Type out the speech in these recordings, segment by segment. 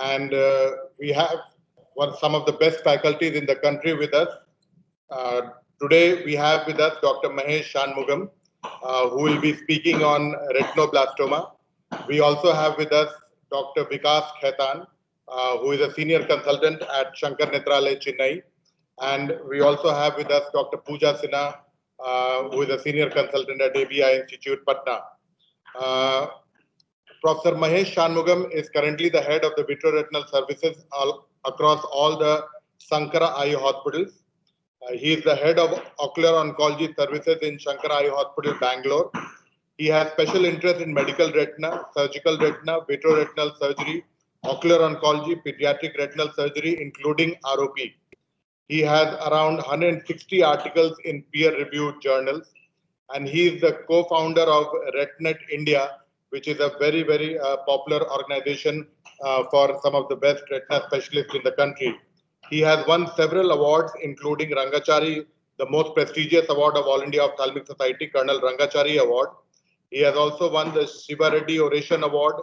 and we have some of the best faculties in the country with us. Today we have with us Dr. Mahesh Shanmugam, who will be speaking on retinoblastoma. We also have with us Dr. Vikas Khaitan, who is a senior consultant at Shankar Nethralaya, Chennai. And we also have with us Dr. Pooja Sinha, who is a senior consultant at ABI Institute, Patna. Professor Mahesh Shanmugam is currently the head of the vitreoretinal services across all the Sankara Eye hospitals. He is the head of ocular oncology services in Shankara Eye Hospital, Bangalore. He has special interest in medical retina, surgical retina, vitreoretinal surgery, ocular oncology, pediatric retinal surgery, including ROP. He has around 160 articles in peer-reviewed journals, and he is the co-founder of RetNet India, which is a very, very popular organization for some of the best retina specialists in the country. He has won several awards, including Rangachari, the most prestigious award of All India Ophthalmic Society, Colonel Rangachari Award. He has also won the Shiva Reddy Oration Award,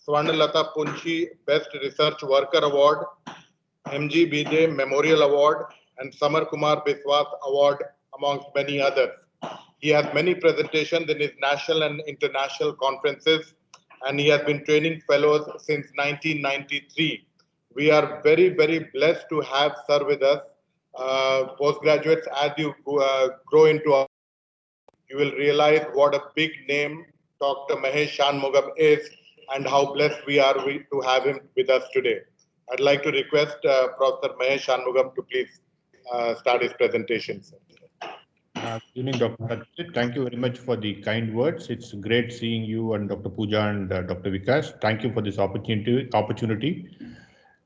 Swarnalata Punchi Best Research Worker Award, MG Bijay Memorial Award, and Samar Kumar Biswas Award, amongst many others. He has many presentations in his national and international conferences, and he has been training fellows since 1993. We are very, very blessed to have sir with us. Postgraduates, as you grow into, you will realize what a big name Dr. Mahesh Shanmugam is and how blessed we are to have him with us today. I'd like to request Professor Mahesh Shanmugam to please start his presentation. Good evening, Dr. Harjit. Thank you very much for the kind words. It's great seeing you and Dr. Pooja and Dr. Vikas. Thank you for this opportunity,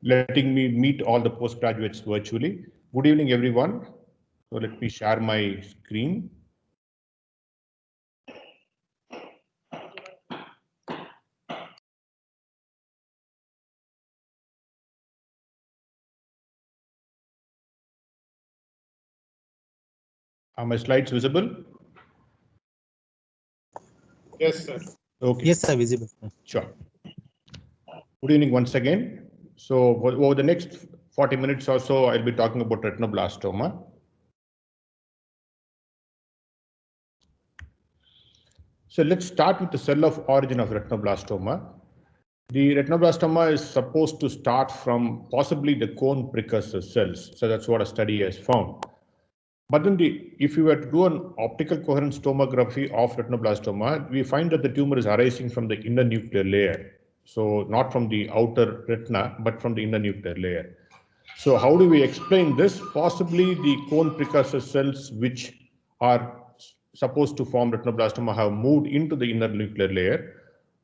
letting me meet all the postgraduates virtually. Good evening, everyone. So let me share my screen. Are my slides visible? Yes, sir. Okay. Yes, sir, visible. Sure. Good evening once again. So over the next 40 minutes or so, I'll be talking about retinoblastoma. So let's start with the cell of origin of retinoblastoma. The retinoblastoma is supposed to start from possibly the cone precursor cells. So that's what a study has found. But then if you were to do an optical coherence tomography of retinoblastoma, we find that the tumor is arising from the inner nuclear layer. So not from the outer retina, but from the inner nuclear layer. So how do we explain this? Possibly the cone precursor cells which are supposed to form retinoblastoma have moved into the inner nuclear layer,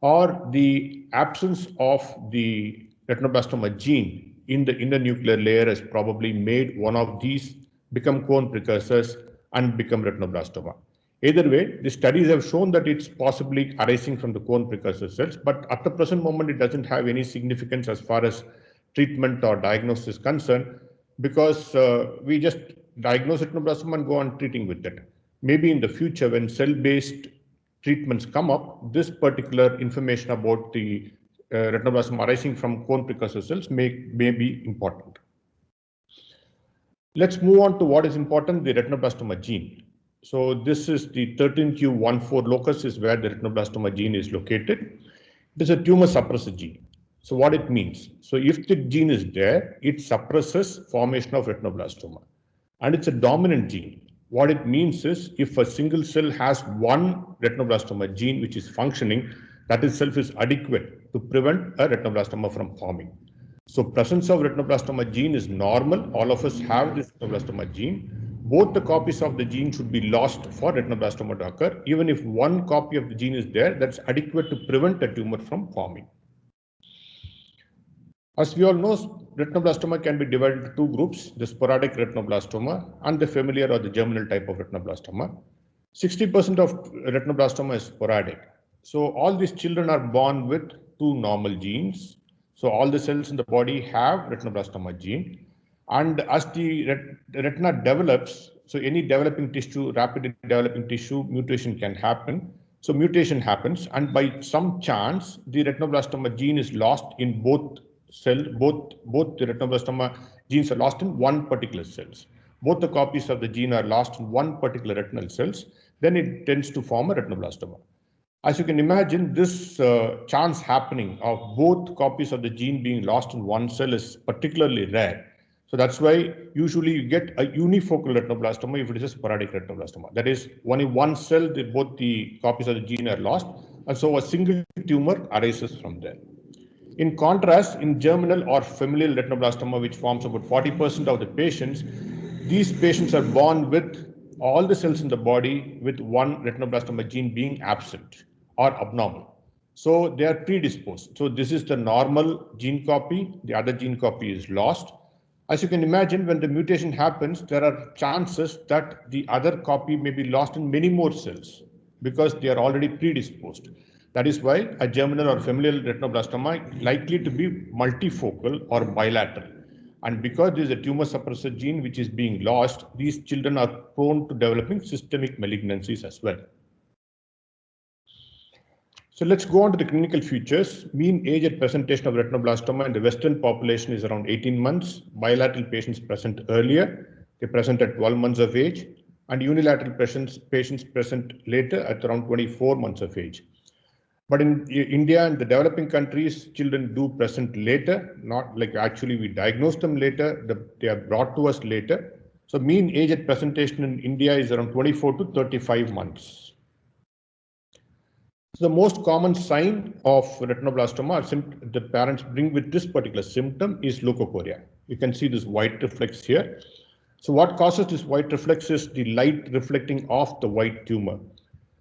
or the absence of the retinoblastoma gene in the inner nuclear layer has probably made one of these become cone precursors and become retinoblastoma. Either way, the studies have shown that it's possibly arising from the cone precursor cells, but at the present moment, it doesn't have any significance as far as treatment or diagnosis is concerned, because we just diagnose retinoblastoma and go on treating with it. Maybe in the future, when cell-based treatments come up, this particular information about the retinoblastoma arising from cone precursor cells may be important. Let's move on to what is important, the retinoblastoma gene. So this is the 13q14 locus is where the retinoblastoma gene is located. It is a tumor suppressor gene. So what it means? So if the gene is there, it suppresses formation of retinoblastoma. And it's a dominant gene. What it means is if a single cell has one retinoblastoma gene which is functioning, that itself is adequate to prevent a retinoblastoma from forming. So presence of retinoblastoma gene is normal. All of us have this retinoblastoma gene. Both the copies of the gene should be lost for retinoblastoma to occur. Even if one copy of the gene is there, that's adequate to prevent a tumor from forming. As we all know, retinoblastoma can be divided into two groups, the sporadic retinoblastoma and the familiar or the germinal type of retinoblastoma. 60% of retinoblastoma is sporadic. So all these children are born with two normal genes. So all the cells in the body have retinoblastoma gene. And as the retina develops, so any developing tissue, rapidly developing tissue, mutation can happen. So mutation happens, and by some chance, the retinoblastoma gene is lost in both cell, both the retinoblastoma genes are lost in one particular cells. Both the copies of the gene are lost in one particular retinal cells, then it tends to form a retinoblastoma. As you can imagine, this chance happening of both copies of the gene being lost in one cell is particularly rare. So that's why usually you get a unifocal retinoblastoma if it is a sporadic retinoblastoma. That is, only one cell, both the copies of the gene are lost, and so a single tumor arises from there. In contrast, in germinal or familial retinoblastoma, which forms about 40% of the patients, these patients are born with all the cells in the body with one retinoblastoma gene being absent or abnormal. So they are predisposed. So this is the normal gene copy. The other gene copy is lost. As you can imagine, when the mutation happens, there are chances that the other copy may be lost in many more cells because they are already predisposed. That is why a germinal or familial retinoblastoma is likely to be multifocal or bilateral. And because there is a tumor suppressor gene which is being lost, these children are prone to developing systemic malignancies as well. So let's go on to the clinical features. Mean age at presentation of retinoblastoma in the Western population is around 18 months. Bilateral patients present earlier. They present at 12 months of age. And unilateral patients present later at around 24 months of age. But in India and the developing countries, children do present later, not like actually we diagnose them later, they are brought to us later. So mean age at presentation in India is around 24 to 35 months. So the most common sign of retinoblastoma the parents bring with this particular symptom is leukocoria. You can see this white reflex here. So what causes this white reflex is the light reflecting off the white tumor.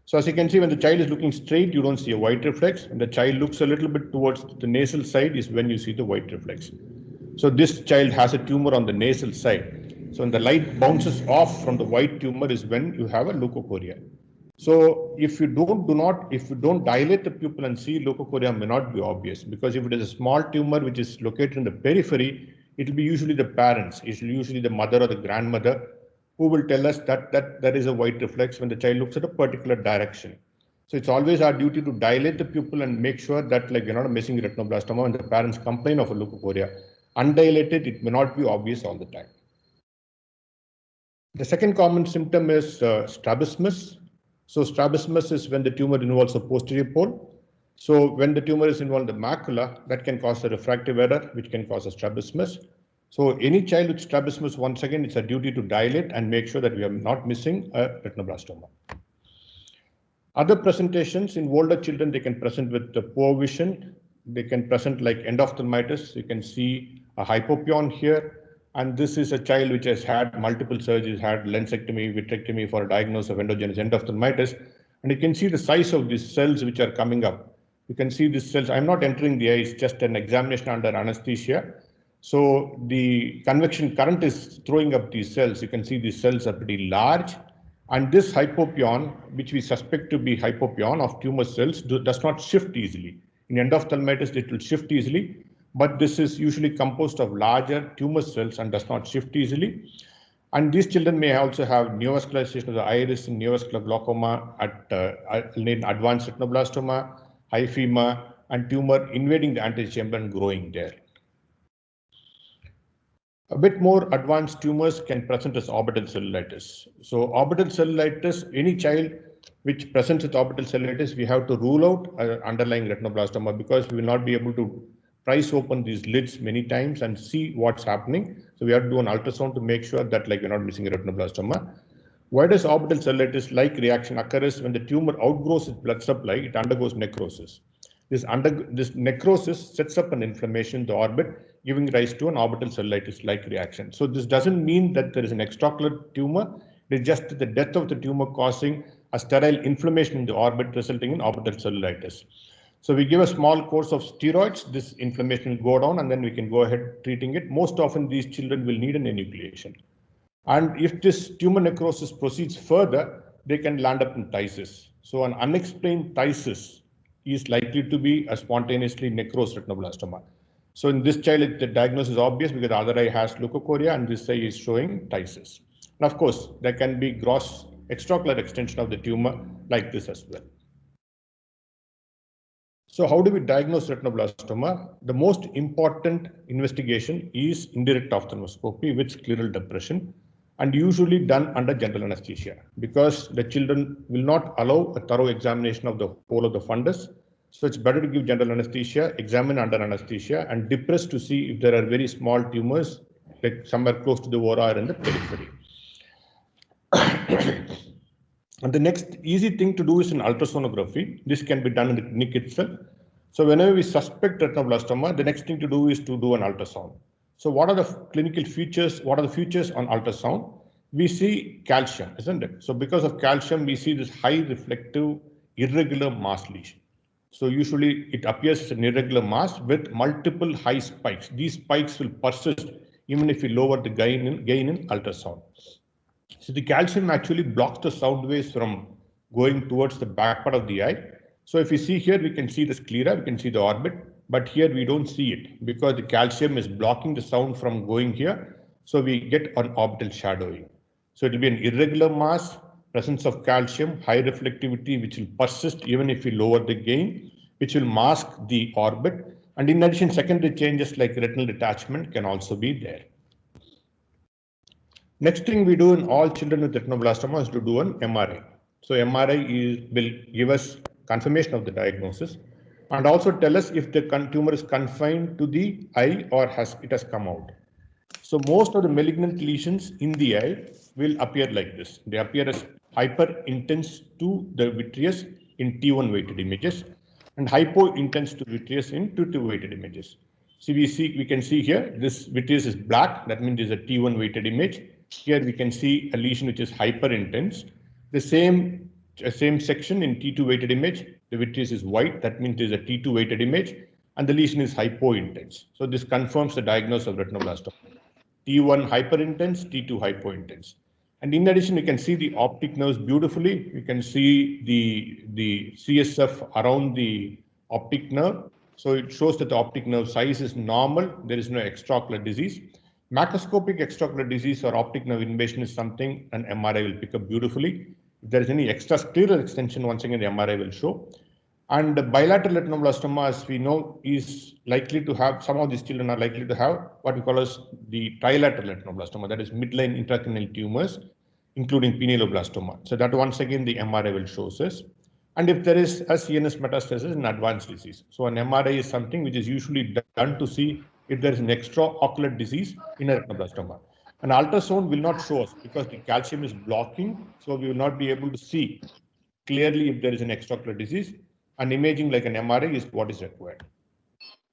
So as you can see, when the child is looking straight, you don't see a white reflex. When the child looks a little bit towards the nasal side is when you see the white reflex. So this child has a tumor on the nasal side. So when the light bounces off from the white tumor is when you have a leukocoria. So if you don't dilate the pupil and see, leukocoria may not be obvious, because if it is a small tumor which is located in the periphery, it will be usually the parents, it's usually the mother or the grandmother who will tell us that there is a white reflex when the child looks at a particular direction. So it's always our duty to dilate the pupil and make sure that you're not missing retinoblastoma when the parents complain of a leukocoria. Undilated, it may not be obvious all the time. The second common symptom is strabismus. So strabismus is when the tumor involves a posterior pole. So when the tumor is involved in the macula, that can cause a refractive error, which can cause a strabismus. So any child with strabismus, once again, it's a duty to dilate and make sure that we are not missing a retinoblastoma. Other presentations in older children, they can present with the poor vision. They can present like endophthalmitis. You can see a hypopyon here. And this is a child which has had multiple surgeries, had lensectomy, vitrectomy for a diagnosis of endogenous endophthalmitis. And you can see the size of these cells which are coming up. You can see these cells. I'm not entering the eye, it's just an examination under anesthesia. So the convection current is throwing up these cells. You can see these cells are pretty large. And this hypopyon, which we suspect to be hypopyon of tumor cells, does not shift easily. In endophthalmitis, it will shift easily, but this is usually composed of larger tumor cells and does not shift easily. And these children may also have neovascularization of the iris in neovascular glaucoma, in advanced retinoblastoma, hyphema, and tumor invading the antechamber and growing there. A bit more advanced tumors can present as orbital cellulitis. So orbital cellulitis, any child which presents with orbital cellulitis, we have to rule out underlying retinoblastoma, because we will not be able to prise open these lids many times and see what's happening. So we have to do an ultrasound to make sure that we're not missing a retinoblastoma. Why does orbital cellulitis-like reaction occur is when the tumor outgrows its blood supply, it undergoes necrosis. This necrosis sets up an inflammation in the orbit, giving rise to an orbital cellulitis-like reaction. So this doesn't mean that there is an extraocular tumor. It is just the death of the tumor causing a sterile inflammation in the orbit, resulting in orbital cellulitis. So we give a small course of steroids. This inflammation will go down, and then we can go ahead treating it. Most often, these children will need an enucleation. And if this tumor necrosis proceeds further, they can land up in phthisis. So an unexplained phthisis is likely to be a spontaneously necrosed retinoblastoma. So in this child, the diagnosis is obvious because the other eye has leukocoria and this eye is showing phthisis. And of course, there can be gross extraocular extension of the tumor like this as well. So how do we diagnose retinoblastoma? The most important investigation is indirect ophthalmoscopy with scleral depression, and usually done under general anesthesia, because the children will not allow a thorough examination of the whole of the fundus. So it's better to give general anesthesia, examine under anesthesia, and depress to see if there are very small tumors, like somewhere close to the ora or in the periphery. And the next easy thing to do is an ultrasonography. This can be done in the clinic itself. So whenever we suspect retinoblastoma, the next thing to do is to do an ultrasound. So what are the clinical features? What are the features on ultrasound? We see calcium, isn't it? So because of calcium, we see this high reflective irregular mass lesion. So usually it appears as an irregular mass with multiple high spikes. These spikes will persist even if we lower the gain in ultrasound. So the calcium actually blocks the sound waves from going towards the back part of the eye. So if you see here, we can see the sclera, we can see the orbit, but here we don't see it because the calcium is blocking the sound from going here. So we get an orbital shadowing. So it will be an irregular mass, presence of calcium, high reflectivity, which will persist even if we lower the gain, which will mask the orbit. And in addition, secondary changes like retinal detachment can also be there. Next thing we do in all children with retinoblastoma is to do an MRI. So MRI will give us confirmation of the diagnosis and also tell us if the tumor is confined to the eye or it has come out. So most of the malignant lesions in the eye will appear like this. They appear as hyper-intense to the vitreous in T1 weighted images and hypo-intense to vitreous in T2 weighted images. So we can see here, this vitreous is black. That means it's a T1 weighted image. Here we can see a lesion which is hyper-intense. The same section in T2 weighted image, the vitreous is white. That means there's a T2 weighted image and the lesion is hypo-intense. So this confirms the diagnosis of retinoblastoma. T1 hyperintense, T2 hypointense. And in addition, you can see the optic nerves beautifully. You can see the CSF around the optic nerve. So it shows that the optic nerve size is normal. There is no extraocular disease. Macroscopic extraocular disease or optic nerve invasion is something an MRI will pick up beautifully. If there is any extrascleral extension, once again, the MRI will show. And bilateral retinoblastoma, as we know, is likely to have, some of these children are likely to have what we call as the trilateral retinoblastoma, that is midline intracranial tumors, including pinealoblastoma. So that once again, the MRI will show us. And if there is a CNS metastasis in advanced disease. So an MRI is something which is usually done to see if there is an extraocular disease in a retinoblastoma. An ultrasound will not show us because the calcium is blocking, so we will not be able to see clearly if there is an extraocular disease. And imaging like an MRI is what is required.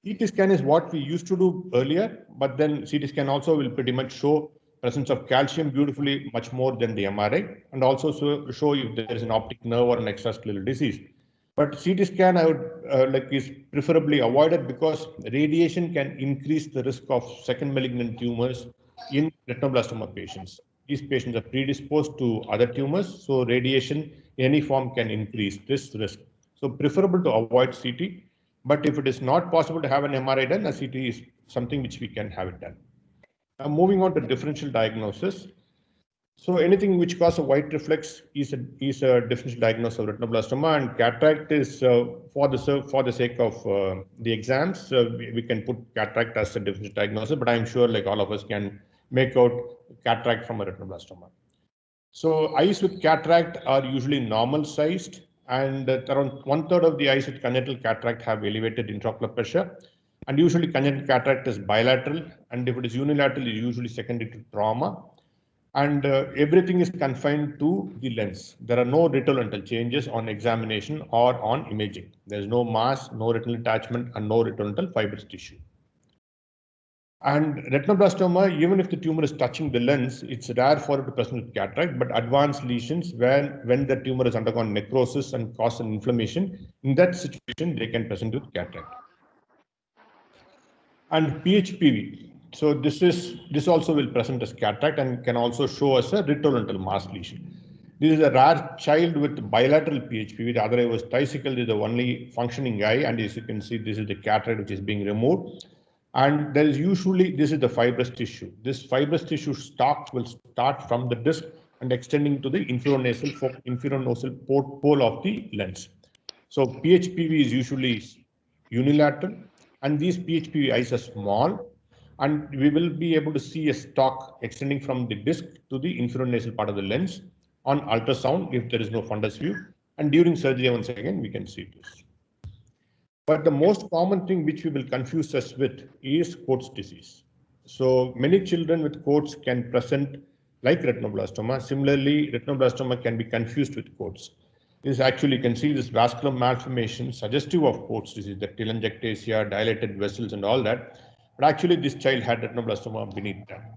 CT scan is what we used to do earlier, but then CT scan also will pretty much show presence of calcium beautifully much more than the MRI, and also show if there is an optic nerve or an extrascleral disease. But CT scan I would is preferably avoided because radiation can increase the risk of second malignant tumors in retinoblastoma patients. These patients are predisposed to other tumors, so radiation in any form can increase this risk. So preferable to avoid CT, but if it is not possible to have an MRI done, a CT is something which we can have it done. Now moving on to differential diagnosis. So anything which causes a white reflex is a differential diagnosis of retinoblastoma, and cataract is for the sake of the exams, we can put cataract as a differential diagnosis, but I'm sure like all of us can make out cataract from a retinoblastoma. So eyes with cataract are usually normal sized, and around 1/3 of the eyes with congenital cataract have elevated intraocular pressure. And usually congenital cataract is bilateral, and if it is unilateral, it is usually secondary to trauma. And everything is confined to the lens. There are no retinal changes on examination or on imaging. There is no mass, no retinal detachment, and no retinal fibrous tissue. And retinoblastoma, even if the tumor is touching the lens, it's rare for it to present with cataract, but advanced lesions when the tumor has undergone necrosis and caused an inflammation, in that situation, they can present with cataract. And PHPV. So this also will present as cataract and can also show us a retrolental mass lesion. This is a rare child with bilateral PHPV. The other eye was tricycle. This is the only functioning eye, and as you can see, this is the cataract which is being removed. And there is usually, this is the fibrous tissue. This fibrous tissue stalk will start from the disc and extending to the infernasal pole of the lens. So PHPV is usually unilateral, and these PHP eyes are small, and we will be able to see a stalk extending from the disc to the inferior nasal part of the lens on ultrasound if there is no fundus view, and during surgery once again we can see this. But the most common thing which we will confuse us with is Coats disease. So many children with Coats can present like retinoblastoma. Similarly, retinoblastoma can be confused with Coats. This actually, you can see this vascular malformation suggestive of Coats disease, the telangiectasia, dilated vessels and all that. But actually this child had retinoblastoma beneath that.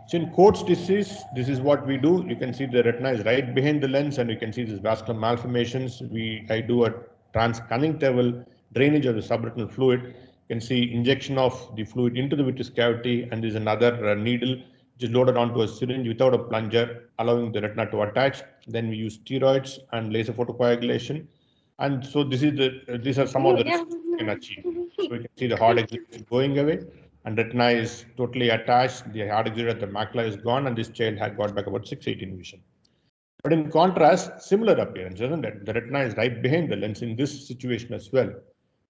So in Coats disease, this is what we do. You can see the retina is right behind the lens, and you can see these vascular malformations. I do a transconjunctival drainage of the subretinal fluid. You can see injection of the fluid into the vitreous cavity, and there's another needle which is loaded onto a syringe without a plunger, allowing the retina to attach. Then we use steroids and laser photocoagulation. And so these are some of the risks we can achieve. So we can see the hard exudation going away, and retina is totally attached. The hard exudate, the macula is gone, and this child had got back about 6/18 vision. But in contrast, similar appearance, isn't it? The retina is right behind the lens in this situation as well.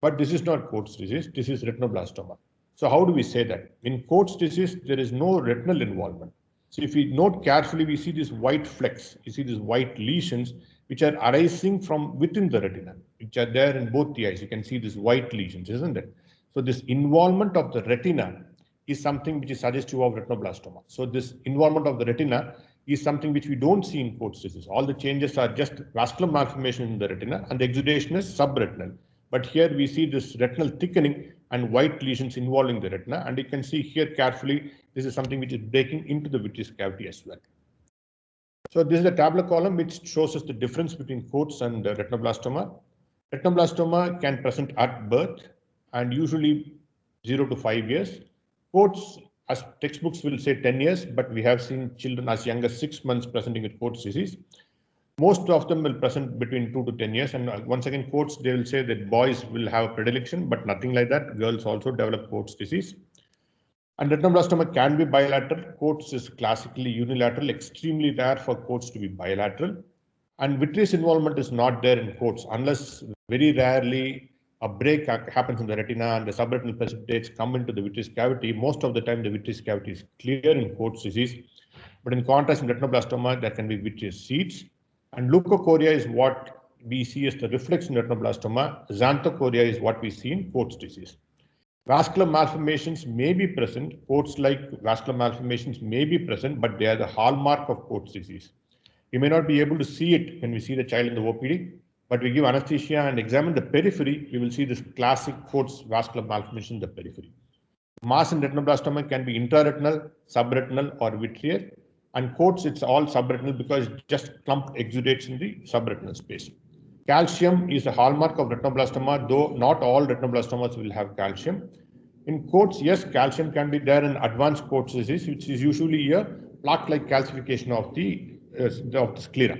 But this is not Coats disease, this is retinoblastoma. So how do we say that? In Coats disease, there is no retinal involvement. So if we note carefully, we see these white flecks, you see these white lesions, which are arising from within the retina, which are there in both the eyes. You can see these white lesions, isn't it? So this involvement of the retina is something which is suggestive of retinoblastoma. So this involvement of the retina is something which we don't see in Coats disease. All the changes are just vascular malformation in the retina, and the exudation is subretinal. But here we see this retinal thickening and white lesions involving the retina, and you can see here carefully, this is something which is breaking into the vitreous cavity as well. So this is the tabular column which shows us the difference between Coats and retinoblastoma. Retinoblastoma can present at birth and usually 0 to 5 years. Coats, as textbooks will say 10 years, but we have seen children as young as 6 months presenting with Coats disease. Most of them will present between 2 to 10 years. And once again, Coats, they will say that boys will have a predilection, but nothing like that. Girls also develop Coats disease. And retinoblastoma can be bilateral. Coats is classically unilateral, extremely rare for Coats to be bilateral. And vitreous involvement is not there in Coats unless very rarely a break happens in the retina and the subretinal precipitates come into the vitreous cavity. Most of the time, the vitreous cavity is clear in Coats disease. But in contrast, in retinoblastoma, there can be vitreous seeds. And leukocoria is what we see as the reflex in retinoblastoma. Xanthocoria is what we see in Coats disease. Vascular malformations may be present. Coats-like vascular malformations may be present, but they are the hallmark of Coats disease. We may not be able to see it when we see the child in the OPD, but we give anesthesia and examine the periphery, we will see this classic Coats vascular malformation in the periphery. Mass in retinoblastoma can be intraretinal, subretinal, or vitreous. And Coats, it's all subretinal because it just clumped exudates in the subretinal space. Calcium is a hallmark of retinoblastoma, though not all retinoblastomas will have calcium. In Coats, yes, calcium can be there in advanced Coats disease, which is usually a plaque-like calcification of the sclera.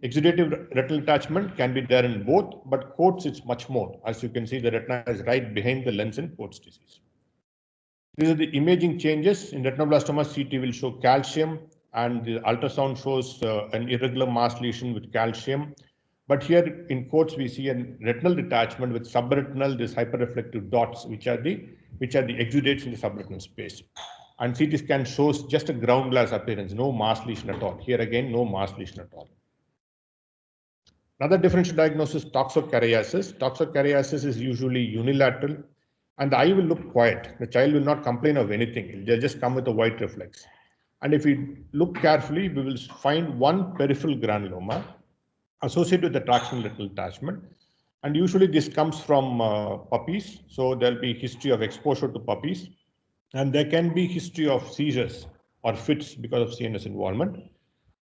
Exudative retinal detachment can be there in both, but Coats it's much more. As you can see, the retina is right behind the lens in Coats disease. These are the imaging changes. In retinoblastoma, CT will show calcium, and the ultrasound shows an irregular mass lesion with calcium. But here in Coats, we see a retinal detachment with subretinal, these hyperreflective dots, which are the exudates in the subretinal space. And CT scan shows just a ground glass appearance, no mass lesion at all. Here again, no mass lesion at all. Another differential diagnosis, toxocariasis. Toxocariasis is usually unilateral, and the eye will look quiet. The child will not complain of anything. They'll just come with a white reflex. And if we look carefully, we will find one peripheral granuloma associated with the tractional retinal detachment. And usually this comes from puppies. So there'll be history of exposure to puppies. And there can be history of seizures or fits because of CNS involvement.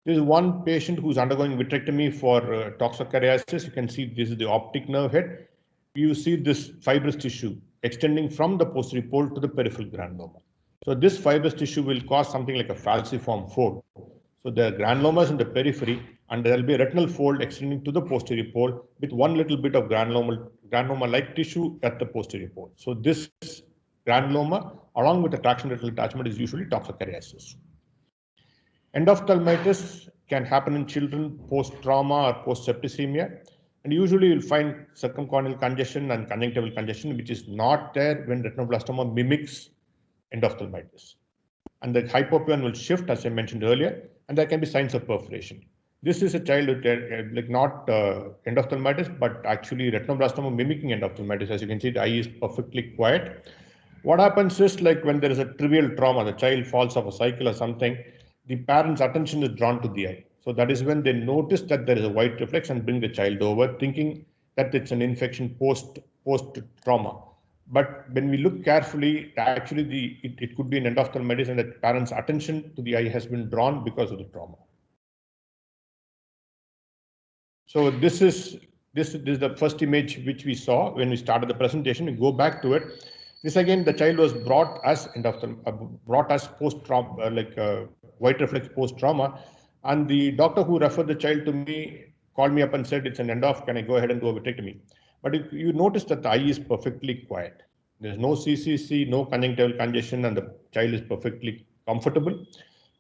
There is one patient who's undergoing vitrectomy for toxocariasis. You can see this is the optic nerve head. You see this fibrous tissue extending from the posterior pole to the peripheral granuloma. So this fibrous tissue will cause something like a falciform fold. So there are granulomas in the periphery, and there will be a retinal fold extending to the posterior pole with one little bit of granuloma-like tissue at the posterior pole. So this granuloma, along with the traction retinal detachment, is usually toxocariasis. Endophthalmitis can happen in children post-trauma or post-septicemia. And usually you'll find circumcorneal congestion and conjunctival congestion, which is not there when retinoblastoma mimics endophthalmitis. And the hypopyon will shift, as I mentioned earlier, and there can be signs of perforation. This is a child with not endophthalmitis, but actually retinoblastoma mimicking endophthalmitis. As you can see, the eye is perfectly quiet. What happens is, like when there is a trivial trauma, the child falls off a cycle or something, the parent's attention is drawn to the eye. So that is when they notice that there is a white reflex and bring the child over, thinking that it's an infection post trauma. But when we look carefully, actually it could be an endophthalmitis, and the parent's attention to the eye has been drawn because of the trauma. So this is the first image which we saw when we started the presentation. We go back to it. This again, the child was brought as post trauma, white reflex post trauma, and the doctor who referred the child to me called me up and said, "It's an endoff. Can I go ahead and do a vitrectomy?" But if you notice that the eye is perfectly quiet. There's no CCC, no conjunctival congestion, and the child is perfectly comfortable.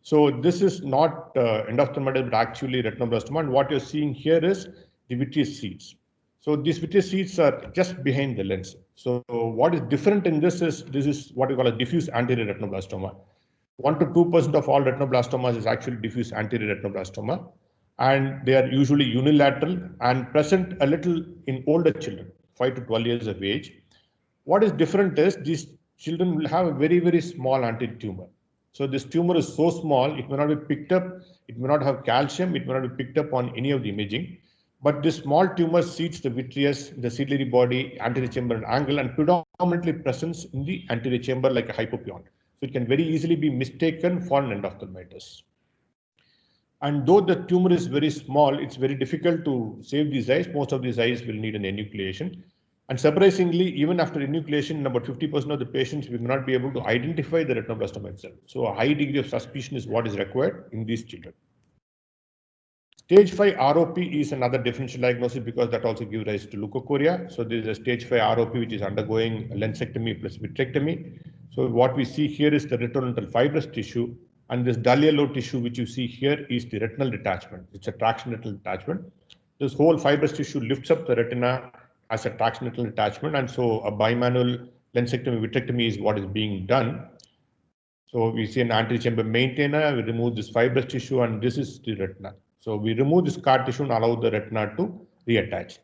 So this is not endophthalmitis, but actually retinoblastoma. And what you're seeing here is the vitreous seeds. So these vitreous seeds are just behind the lens. So what is different in this is what we call a diffuse anterior retinoblastoma. 1 to 2% of all retinoblastomas is actually diffuse anterior retinoblastoma, and they are usually unilateral and present a little in older children, 5 to 12 years of age. What is different is these children will have a very, very small anterior tumor. So this tumor is so small, it may not be picked up, it may not have calcium, it may not be picked up on any of the imaging. But this small tumor seeds the vitreous, the ciliary body, anterior chamber and angle, and predominantly presents in the anterior chamber like a hypopyon. So it can very easily be mistaken for an endophthalmitis. And though the tumor is very small, it's very difficult to save these eyes. Most of these eyes will need an enucleation. And surprisingly, even after enucleation, about 50% of the patients will not be able to identify the retinoblastoma itself. So a high degree of suspicion is what is required in these children. Stage 5 ROP is another differential diagnosis because that also gives rise to leukocoria. So there is a stage 5 ROP which is undergoing lensectomy plus vitrectomy. So what we see here is the retinal fibrous tissue, and this dull yellow tissue which you see here is the retinal detachment. It's a traction retinal detachment. This whole fibrous tissue lifts up the retina as a traction retinal detachment, and so a bimanual lensectomy vitrectomy is what is being done. So we see an anterior chamber maintainer, we remove this fibrous tissue, and this is the retina. So we remove this scar tissue and allow the retina to reattach.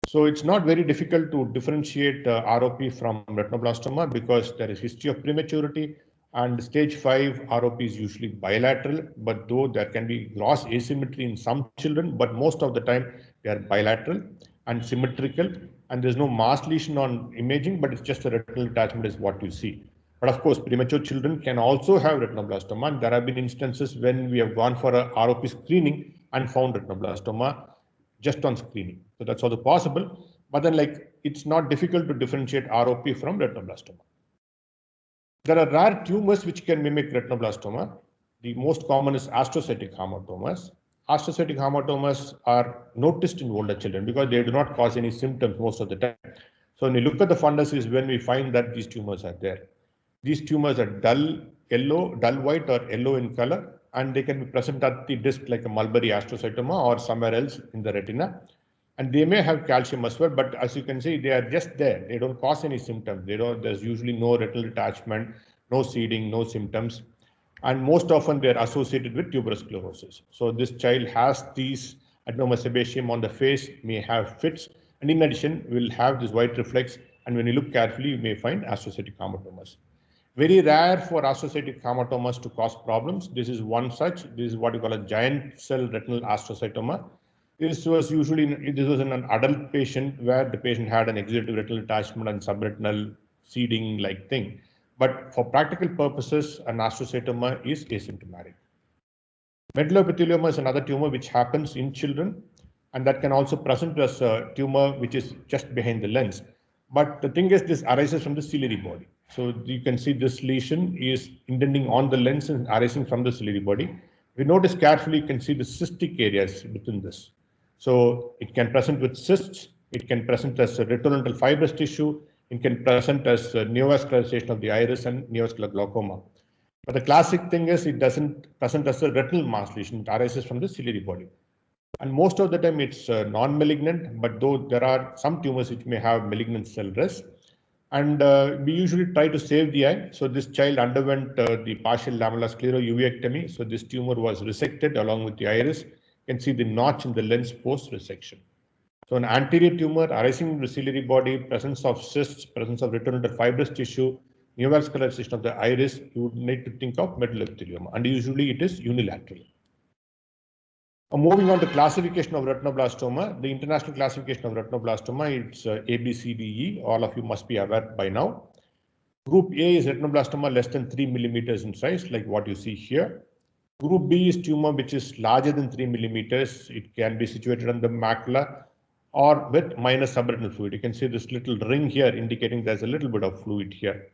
So it's not very difficult to differentiate ROP from retinoblastoma because there is history of prematurity, and stage 5 ROP is usually bilateral, but though there can be gross asymmetry in some children, but most of the time they are bilateral and symmetrical, and there's no mass lesion on imaging, but it's just a retinal detachment is what you see. But of course, premature children can also have retinoblastoma, and there have been instances when we have gone for a ROP screening and found retinoblastoma just on screening. So that's also possible, but then it's not difficult to differentiate ROP from retinoblastoma. There are rare tumors which can mimic retinoblastoma. The most common is astrocytic hamartomas. Astrocytic hamartomas are noticed in older children because they do not cause any symptoms most of the time. So when we look at the fundus is when we find that these tumors are there. These tumors are dull yellow, dull white or yellow in color, and they can be present at the disc like a mulberry astrocytoma or somewhere else in the retina. And they may have calcium as well, but as you can see, they are just there. They don't cause any symptoms. There's usually no retinal detachment, no seeding, no symptoms. And most often they are associated with tuberous sclerosis. So this child has these adenoma sebaceum on the face, may have fits, and in addition will have this white reflex. And when you look carefully, you may find astrocytic hamartomas. Very rare for astrocytic hamartomas to cause problems. This is one such. This is what you call a giant cell retinal astrocytoma. This was in an adult patient where the patient had an exudative retinal detachment and subretinal seeding like thing. But for practical purposes, an astrocytoma is asymptomatic. Medullopithelioma is another tumor which happens in children, and that can also present as a tumor which is just behind the lens. But the thing is, this arises from the ciliary body. So you can see this lesion is indenting on the lens and arising from the ciliary body. If you notice carefully, you can see the cystic areas within this. So it can present with cysts, it can present as a retinal fibrous tissue, it can present as neovascularization of the iris and neovascular glaucoma. But the classic thing is it doesn't present as a retinal mass lesion, it arises from the ciliary body. And most of the time it's non-malignant, but though there are some tumors which may have malignant cell rest. And we usually try to save the eye. So this child underwent the partial lamellar sclerouvectomy. So this tumor was resected along with the iris. You can see the notch in the lens post-resection. So an anterior tumor arising in the ciliary body, presence of cysts, presence of return to fibrous tissue, neovascularization of the iris, you would need to think of medullopithelioma. And usually it is unilateral. Moving on to classification of retinoblastoma, the international classification of retinoblastoma, it's ABCDE. All of you must be aware by now. Group A is retinoblastoma less than 3 millimeters in size, like what you see here. Group B is tumor which is larger than 3 millimeters. It can be situated on the macula or with minor subretinal fluid. You can see this little ring here indicating there's a little bit of fluid here.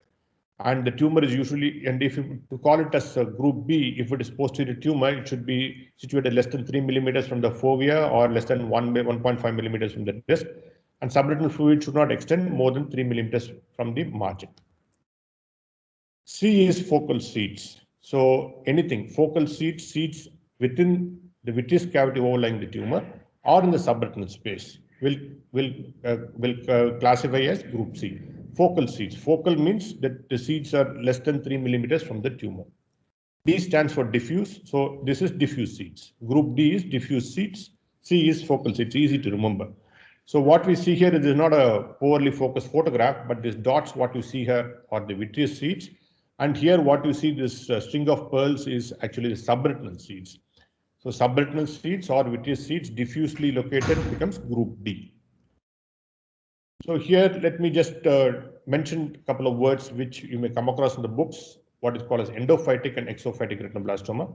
And the tumor is usually, and if you to call it as a group B, if it is posterior tumor, it should be situated less than 3 millimeters from the fovea or less than 1.5 millimeters from the disc. And subretinal fluid should not extend more than 3 millimeters from the margin. C is focal seeds. So anything, focal seeds within the vitreous cavity overlying the tumor or in the subretinal space will classify as group C. Focal seeds. Focal means that the seeds are less than 3 millimeters from the tumor. D stands for diffuse. So this is diffuse seeds. Group D is diffuse seeds. C is focal seeds. Easy to remember. So what we see here is not a poorly focused photograph, but these dots, what you see here are the vitreous seeds. And here what you see, this string of pearls is actually the subretinal seeds. So subretinal seeds or vitreous seeds diffusely located becomes group D. So here, let me just mention a couple of words which you may come across in the books, what is called as endophytic and exophytic retinoblastoma.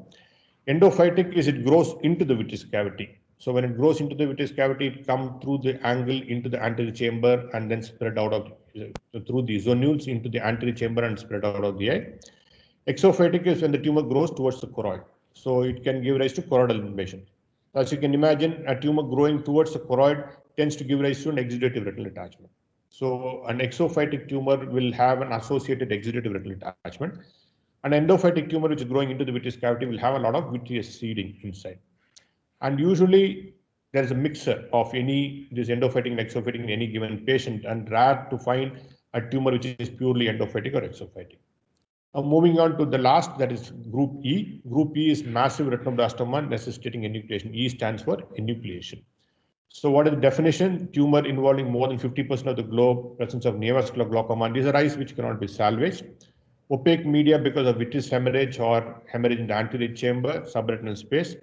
Endophytic is it grows into the vitreous cavity. So when it grows into the vitreous cavity, it comes through the angle into the anterior chamber and then spread out of through the zonules into the anterior chamber and spread out of the eye. Exophytic is when the tumor grows towards the choroid. So it can give rise to choroidal invasion. As you can imagine, a tumor growing towards the choroid tends to give rise to an exudative retinal attachment. So an exophytic tumor will have an associated exudative retinal attachment. An endophytic tumor which is growing into the vitreous cavity will have a lot of vitreous seeding inside. And usually there is a mixture of this endophytic and exophytic in any given patient, and rare to find a tumor which is purely endophytic or exophytic. Now moving on to the last, that is group E. Group E is massive retinoblastoma necessitating enucleation. E stands for enucleation. So what is the definition? Tumor involving more than 50% of the globe, presence of neovascular glaucoma. These are eyes which cannot be salvaged. Opaque media because of vitreous hemorrhage or hemorrhage in the anterior chamber, subretinal space.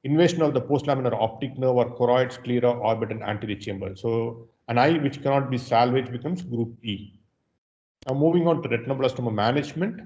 Invasion of the postlaminar optic nerve or choroid, sclera, orbit, and anterior chamber. So an eye which cannot be salvaged becomes group E. Now moving on to retinoblastoma management.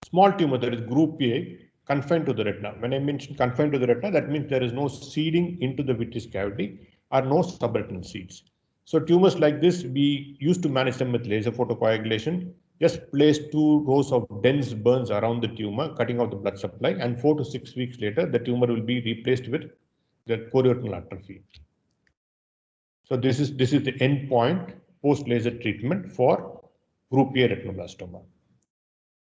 Small tumor, that is group A, confined to the retina. When I mention confined to the retina, that means there is no seeding into the vitreous cavity or no subretinal seeds. So tumors like this, we used to manage them with laser photocoagulation. Just place 2 rows of dense burns around the tumor, cutting out the blood supply, and 4 to 6 weeks later, the tumor will be replaced with the chorioretinal atrophy. So this is the end point post-laser treatment for group A retinoblastoma.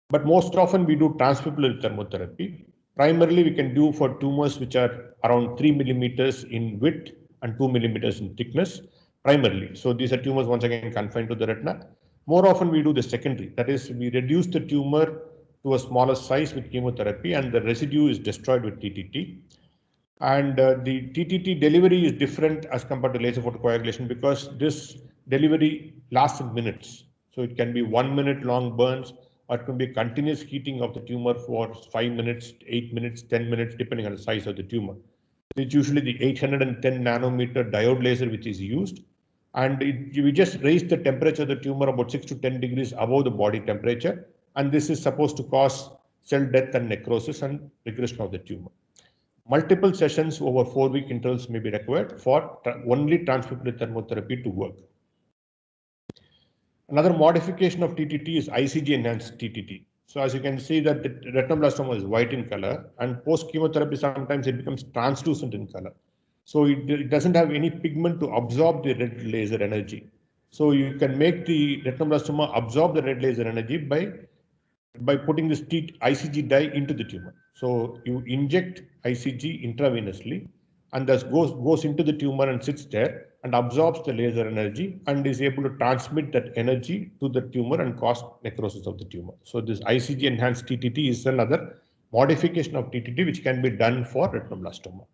But most often we do transpupillary thermotherapy. Primarily, we can do for tumors which are around 3 millimeters in width and 2 millimeters in thickness, primarily. So these are tumors once again confined to the retina. More often we do the secondary, that is, we reduce the tumor to a smaller size with chemotherapy and the residue is destroyed with TTT. And the TTT delivery is different as compared to laser photocoagulation because this delivery lasts in minutes. So it can be 1 minute long burns, or it can be continuous heating of the tumor for 5 minutes, 8 minutes, 10 minutes, depending on the size of the tumor. It's usually the 810 nanometer diode laser which is used. And we just raise the temperature of the tumor about 6 to 10 degrees above the body temperature. And this is supposed to cause cell death and necrosis and regression of the tumor. Multiple sessions over 4-week intervals may be required for only transpupillary thermotherapy to work. Another modification of TTT is ICG enhanced TTT. So as you can see that the retinoblastoma is white in color, and post chemotherapy sometimes it becomes translucent in color. So it doesn't have any pigment to absorb the red laser energy. So you can make the retinoblastoma absorb the red laser energy by by putting this ICG dye into the tumor. So you inject ICG intravenously, and thus goes into the tumor and sits there and absorbs the laser energy and is able to transmit that energy to the tumor and cause necrosis of the tumor. So this ICG enhanced TTT is another modification of TTT which can be done for retinoblastoma.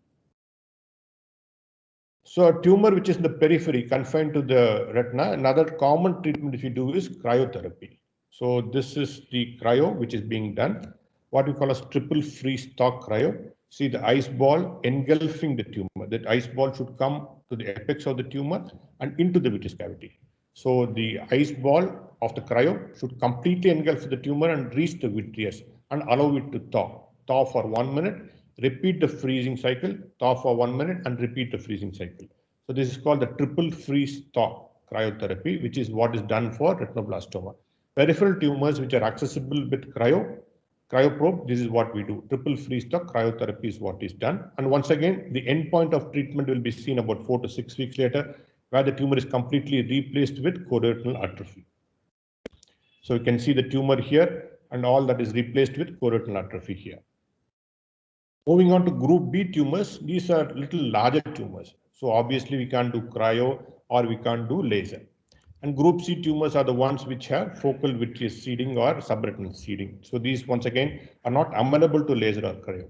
So a tumor which is in the periphery confined to the retina, another common treatment if you do is cryotherapy. So this is the cryo which is being done, what we call as triple freeze thaw cryo. See the ice ball engulfing the tumor. That ice ball should come to the apex of the tumor and into the vitreous cavity. So the ice ball of the cryo should completely engulf the tumor and reach the vitreous and allow it to thaw. Thaw for 1 minute, repeat the freezing cycle, thaw for 1 minute and repeat the freezing cycle. So this is called the triple freeze thaw cryotherapy, which is what is done for retinoblastoma. Peripheral tumors which are accessible with cryoprobe, this is what we do. Triple freeze thaw cryotherapy is what is done. And once again, the end point of treatment will be seen about 4 to 6 weeks later, where the tumor is completely replaced with choroidal atrophy. So you can see the tumor here and all that is replaced with choroidal atrophy here. Moving on to group B tumors, these are little larger tumors. So obviously we can't do cryo or we can't do laser. And group C tumors are the ones which have focal vitreous seeding or subretinal seeding. So these once again are not amenable to laser or cryo.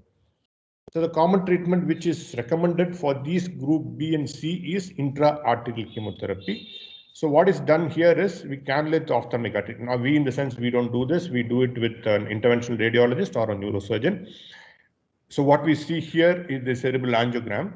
So the common treatment which is recommended for these group B and C is intra-arterial chemotherapy. So what is done here is we cannulate the ophthalmic artery. Now we in the sense we don't do this, we do it with an interventional radiologist or a neurosurgeon. So what we see here is the cerebral angiogram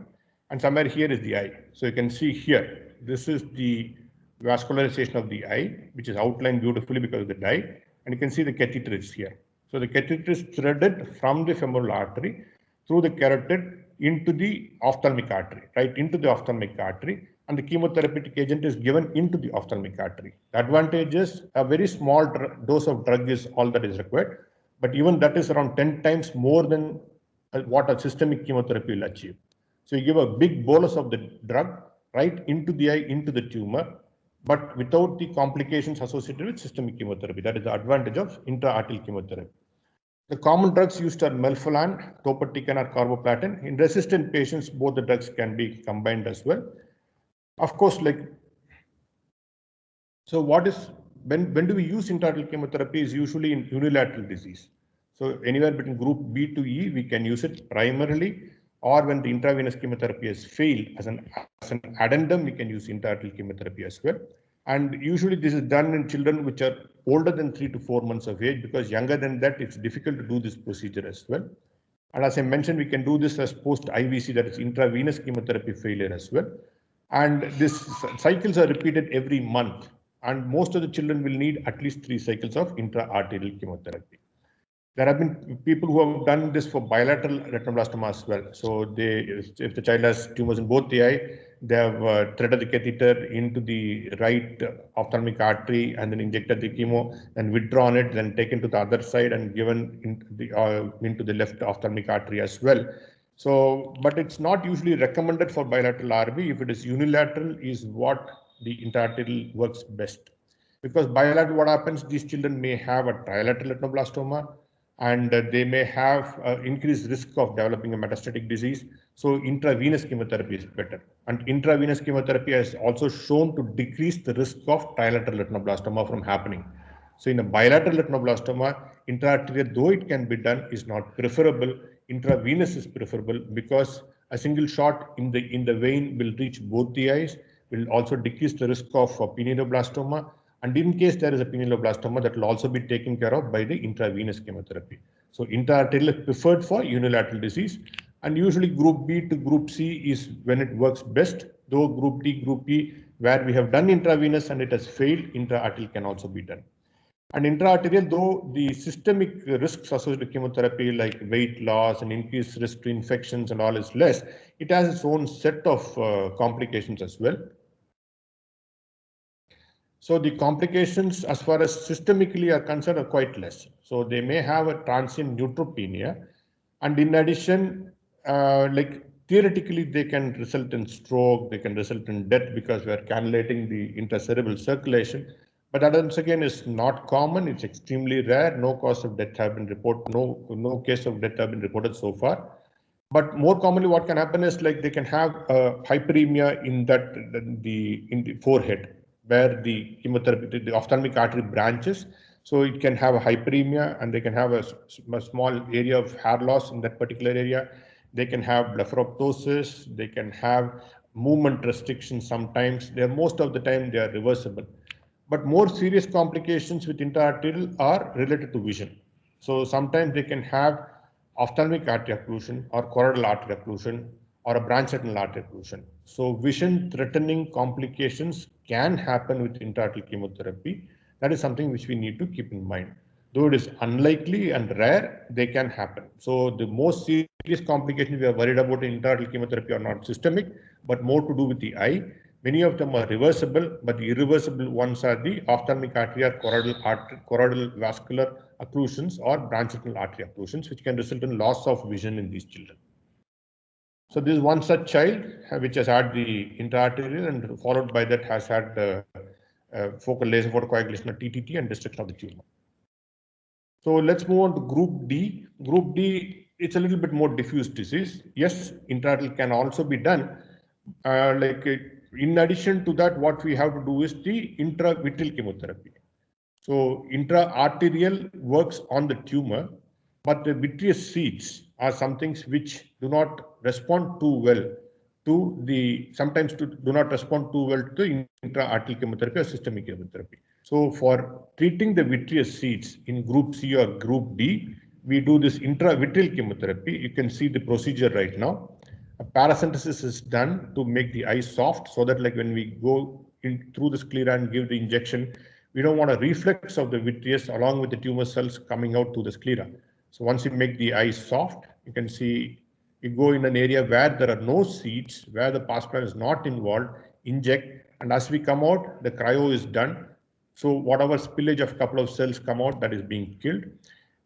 and somewhere here is the eye. So you can see here, this is the vascularization of the eye, which is outlined beautifully because of the dye. And you can see the catheter is here. So the catheter is threaded from the femoral artery through the carotid into the ophthalmic artery, right into the ophthalmic artery. And the chemotherapeutic agent is given into the ophthalmic artery. The advantage is a very small dose of drug is all that is required. But even that is around 10 times more than what a systemic chemotherapy will achieve. So you give a big bolus of the drug right into the eye, into the tumor, but without the complications associated with systemic chemotherapy. That is the advantage of intra-arterial chemotherapy. The common drugs used are melphalan, topotecan or carboplatin. In resistant patients, both the drugs can be combined as well. Of course, so what is, when do we use intra-arterial chemotherapy is usually in unilateral disease. So anywhere between group B to E, we can use it primarily, or when the intravenous chemotherapy has failed as an addendum, we can use intra-arterial chemotherapy as well. And usually this is done in children which are older than 3 to 4 months of age, because younger than that, it's difficult to do this procedure as well. And as I mentioned, we can do this as post-IVC, that is intravenous chemotherapy failure as well. And these cycles are repeated every month. And most of the children will need at least 3 cycles of intra-arterial chemotherapy. There have been people who have done this for bilateral retinoblastoma as well. So if the child has tumors in both the eye, they have threaded the catheter into the right ophthalmic artery and then injected the chemo and withdrawn it, then taken to the other side and given into the left ophthalmic artery as well. So, but it's not usually recommended for bilateral RB. If it is unilateral, is what the intra-arterial works best. Because bilateral, what happens, these children may have a trilateral retinoblastoma, and they may have increased risk of developing a metastatic disease. So intravenous chemotherapy is better. And intravenous chemotherapy has also shown to decrease the risk of trilateral retinoblastoma from happening. So in a bilateral retinoblastoma, intra-arterial, though it can be done, is not preferable. Intravenous is preferable because a single shot in the vein will reach both the eyes, will also decrease the risk of pinealoblastoma. And in case there is a pinealoblastoma, that will also be taken care of by the intravenous chemotherapy. So intra-arterial is preferred for unilateral disease, and usually group B to group C is when it works best, though group D, group E, where we have done intravenous and it has failed, intra-arterial can also be done. And intra-arterial, though the systemic risks associated with chemotherapy like weight loss and increased risk to infections and all is less, it has its own set of complications as well. So the complications as far as systemically are concerned are quite less. So they may have a transient neutropenia, and in addition, theoretically they can result in stroke, they can result in death because we are cannulating the intracerebral circulation. But that once again is not common. It's extremely rare. No cause of death have been reported. No case of death have been reported so far. But more commonly, what can happen is like they can have hyperemia in the forehead where the chemotherapy, the ophthalmic artery branches. So it can have a hyperemia, and they can have a small area of hair loss in that particular area. They can have blepharoptosis. They can have movement restrictions sometimes. Most of the time they are reversible. But more serious complications with intraarterial are related to vision. So sometimes they can have ophthalmic artery occlusion or choroidal artery occlusion or a branch retinal artery occlusion. So vision threatening complications can happen with intraarterial chemotherapy. That is something which we need to keep in mind. Though it is unlikely and rare, they can happen. So the most serious complications we are worried about in intraarterial chemotherapy are not systemic, but more to do with the eye. Many of them are reversible, but the irreversible ones are the ophthalmic artery or choroidal vascular occlusions or branch retinal artery occlusions, which can result in loss of vision in these children. So this is one such child which has had the intraarterial and followed by that has had focal laser photocoagulation or TTT and destruction of the tumor. So let's move on to group D. Group D, it's a little bit more diffuse disease. Yes, intraarterial can also be done. In addition to that, what we have to do is the intravitreal chemotherapy. So intra-arterial works on the tumor, but the vitreous seeds are some things which do not respond too well to the, sometimes do not respond too well to the intra-arterial chemotherapy or systemic chemotherapy. So for treating the vitreous seeds in group C or group D, we do this intravitreal chemotherapy. You can see the procedure right now. A paracentesis is done to make the eye soft so that like when we go in through the sclera and give the injection, we don't want a reflex of the vitreous along with the tumor cells coming out to the sclera. So once you make the eye soft, you can see you go in an area where there are no seeds, where the pars plana is not involved, inject, and as we come out, the cryo is done. So whatever spillage of a couple of cells come out, that is being killed.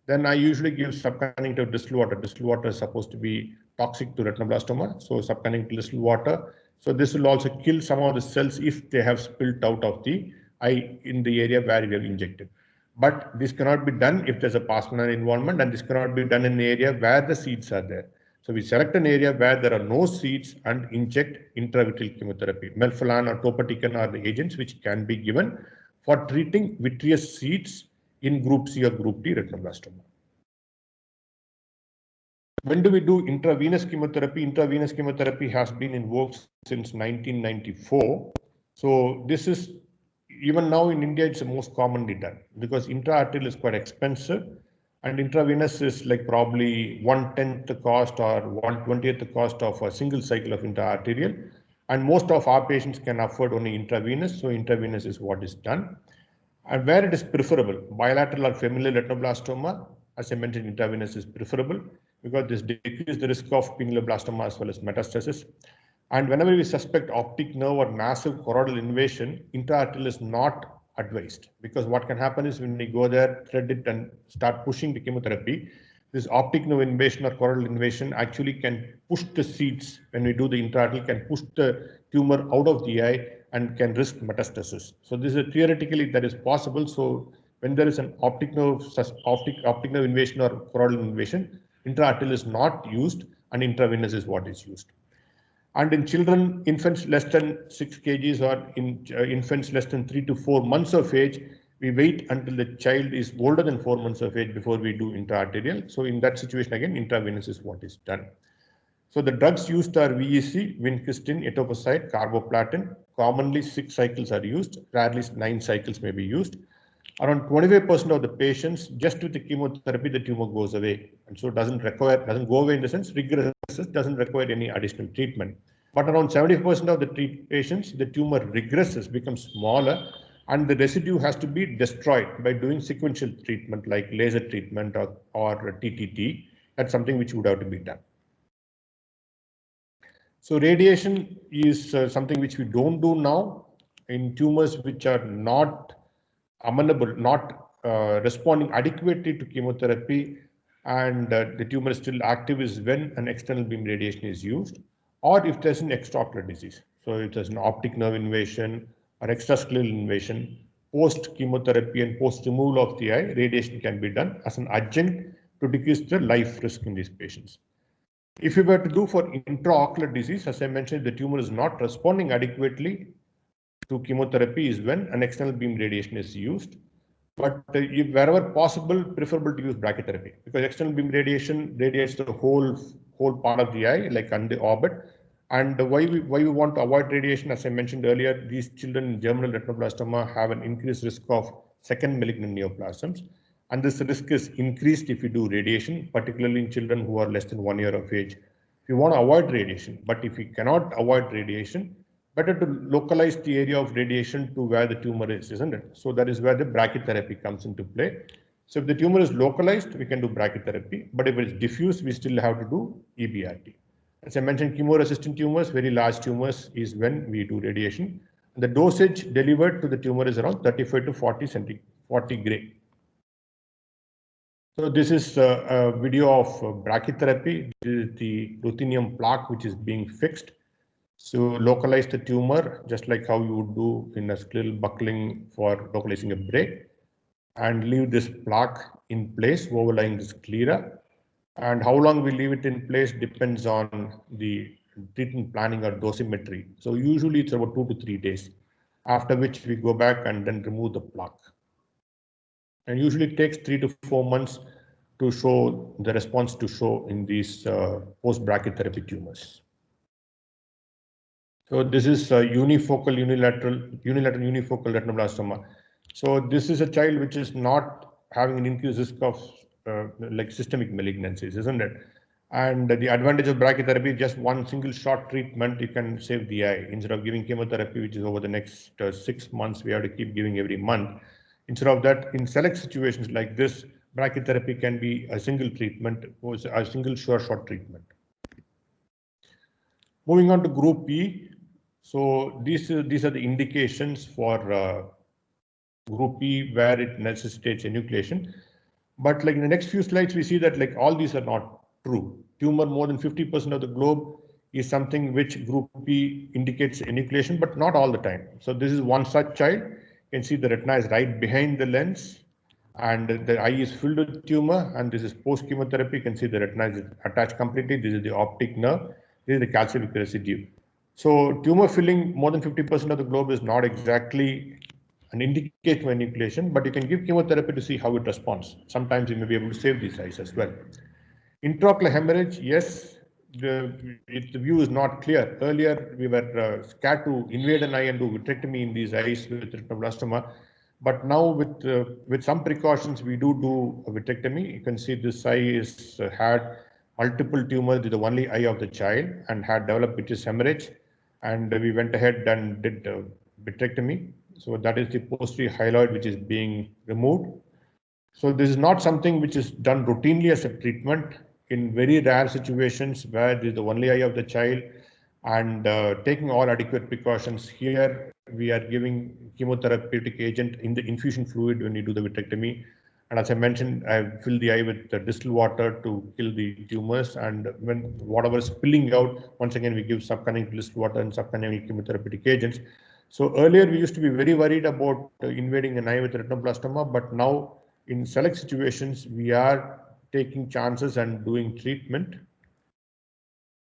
Then I usually give subconjunctive distilled water. Distilled water is supposed to be toxic to retinoblastoma, so subconjunctive distilled water. So this will also kill some of the cells if they have spilled out of the eye in the area where we have injected. But this cannot be done if there's a pars plana involvement, and this cannot be done in an area where the seeds are there. So we select an area where there are no seeds and inject intravitreal chemotherapy. Melphalan or topotecan are the agents which can be given for treating vitreous seeds in group C or group D retinoblastoma. When do we do intravenous chemotherapy? Intravenous chemotherapy has been in vogue since 1994. So this is, even now in India, it's the most commonly done because intraarterial is quite expensive and intravenous is like probably 1/10 the cost or 1/20th the cost of a single cycle of intraarterial. And most of our patients can afford only intravenous. So intravenous is what is done. And where it is preferable, bilateral or familial retinoblastoma, as I mentioned, intravenous is preferable because this decreases the risk of pinealoblastoma as well as metastasis. And whenever we suspect optic nerve or massive choroidal invasion, intraarterial is not advised because what can happen is when we go there, thread it and start pushing the chemotherapy, this optic nerve invasion or choroidal invasion actually can push the seeds when we do the intraarterial, can push the tumor out of the eye and can risk metastasis. So this is theoretically that is possible. So when there is an optic nerve invasion or choroidal invasion, intraarterial is not used and intravenous is what is used. And in children, infants less than 6 kgs or in infants less than 3 to 4 months of age, we wait until the child is older than 4 months of age before we do intraarterial. So in that situation, again, intravenous is what is done. So the drugs used are VEC, vincristine, etoposide, carboplatin. Commonly 6 cycles are used, rarely 9 cycles may be used. Around 25% of the patients, just with the chemotherapy, the tumor goes away. And so doesn't go away in the sense, regresses, doesn't require any additional treatment. But around 70% of the patients, the tumor regresses, becomes smaller, and the residue has to be destroyed by doing sequential treatment like laser treatment or TTT. That's something which would have to be done. So radiation is something which we don't do now in tumors which are not amenable, not responding adequately to chemotherapy, and the tumor is still active is when an external beam radiation is used, or if there's an extraocular disease. So if there's an optic nerve invasion or extrascleral invasion, post chemotherapy and post removal of the eye, radiation can be done as an adjunct to decrease the life risk in these patients. If you were to do for intraocular disease, as I mentioned, the tumor is not responding adequately to chemotherapy is when an external beam radiation is used. But wherever possible, preferable to use brachytherapy, because external beam radiation radiates the whole part of the eye, like under the orbit. And why we want to avoid radiation, as I mentioned earlier, these children in germinal retinoblastoma have an increased risk of second malignant neoplasms. And this risk is increased if you do radiation, particularly in children who are less than 1 year of age. You want to avoid radiation, but if you cannot avoid radiation, better to localize the area of radiation to where the tumor is, isn't it? So that is where the brachytherapy comes into play. So if the tumor is localized, we can do brachytherapy, but if it's diffuse, we still have to do EBRT. As I mentioned, chemo-resistant tumors, very large tumors, is when we do radiation. The dosage delivered to the tumor is around 35 to 40 gray. So this is a video of brachytherapy. This is the ruthenium plaque which is being fixed. So localize the tumor just like how you would do in a scleral buckling for localizing a break, and leave this plaque in place overlying the sclera. And how long we leave it in place depends on the treatment planning or dosimetry. So usually it's about 2 to 3 days, after which we go back and then remove the plaque. And usually it takes 3 to 4 months to show the response to show in these post-brachytherapy tumors. So this is unifocal unifocal retinoblastoma. So this is a child which is not having an increased risk of like systemic malignancies, isn't it? And the advantage of brachytherapy, just one single short treatment, you can save the eye. Instead of giving chemotherapy, which is over the next 6 months, we have to keep giving every month. Instead of that, in select situations like this, brachytherapy can be a single treatment, or a single short treatment. Moving on to group E. So these are the indications for group E where it necessitates enucleation. But like in the next few slides, we see that like all these are not true. Tumor more than 50% of the globe is something which group E indicates enucleation, but not all the time. So this is one such child. You can see the retina is right behind the lens, and the eye is filled with tumor, and this is post chemotherapy. You can see the retina is attached completely. This is the optic nerve. This is the calcific residue. So tumor filling more than 50% of the globe is not exactly an indication of enucleation, but you can give chemotherapy to see how it responds. Sometimes you may be able to save these eyes as well. Intraocular hemorrhage, yes, the view is not clear. Earlier, we were scared to invade an eye and do vitrectomy in these eyes with retinoblastoma. But now with some precautions, we do a vitrectomy. You can see this eye is had multiple tumors to the only eye of the child and had developed vitreous hemorrhage. And we went ahead and did vitrectomy. So that is the posterior hyaloid which is being removed. So this is not something which is done routinely as a treatment. In very rare situations where this is the only eye of the child, and taking all adequate precautions, here we are giving chemotherapeutic agent in the infusion fluid when you do the vitrectomy. And as I mentioned, I fill the eye with distilled water to kill the tumors. And when whatever is spilling out, once again, we give subconjunctival distilled water and subconjunctival chemotherapeutic agents. So earlier we used to be very worried about invading an eye with retinoblastoma, but now in select situations, we are taking chances and doing treatment.